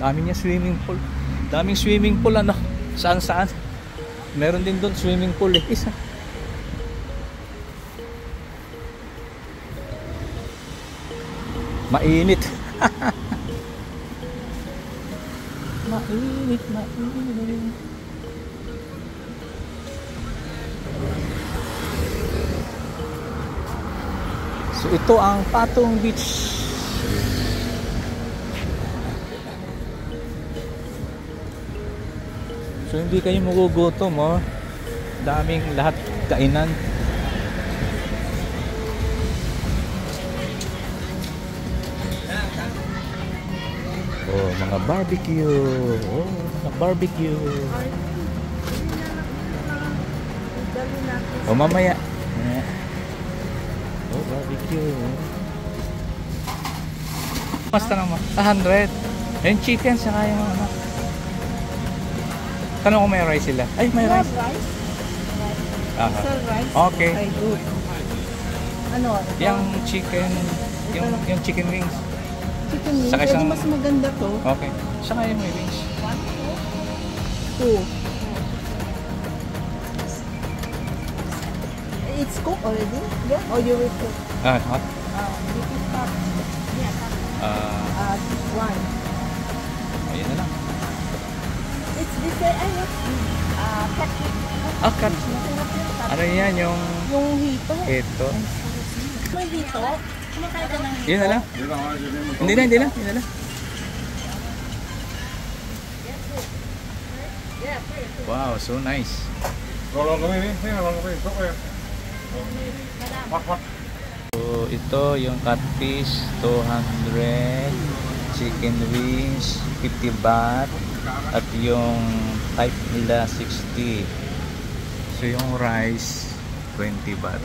Dami niya swimming pool. Daming swimming pool ano. Saan saan. Meron din doon swimming pool eh. Isa. Mainit. Mainit, mainit. So ito ang Patong Beach. So hindi kayo magugutom oh. Daming lahat kainan. Oh, mga barbecue. Oh, mga barbecue. Oh, mamaya. Oh, barbecue. Basta naman. 100. Yung chicken, saka yung ano. Tanong ko may rice sila. Ay, may rice. Rice? Aha. Rice? Okay. Ay, good. Ano? Yung chicken, yung chicken wings. Chicken wings? Saka Pwede isang- mas maganda to. Okay. Saka yung may wings. 2. It's cooked already? Yeah? Or you will cook? Ah, hot. You can start. Ah, 1. ayun na lang. It's this way. Ay, cut. Ah, cut. Masarap yung cut. Ano yan yung Yung hito. ito? May hito. Kumakain ka ng hito. Yun na lang. Hindi na, hindi na. Hindi na lang. Wow, so nice. So ito yung catfish 200, chicken wings 50 baht, at yung type nila 60. So yung rice 20 baht.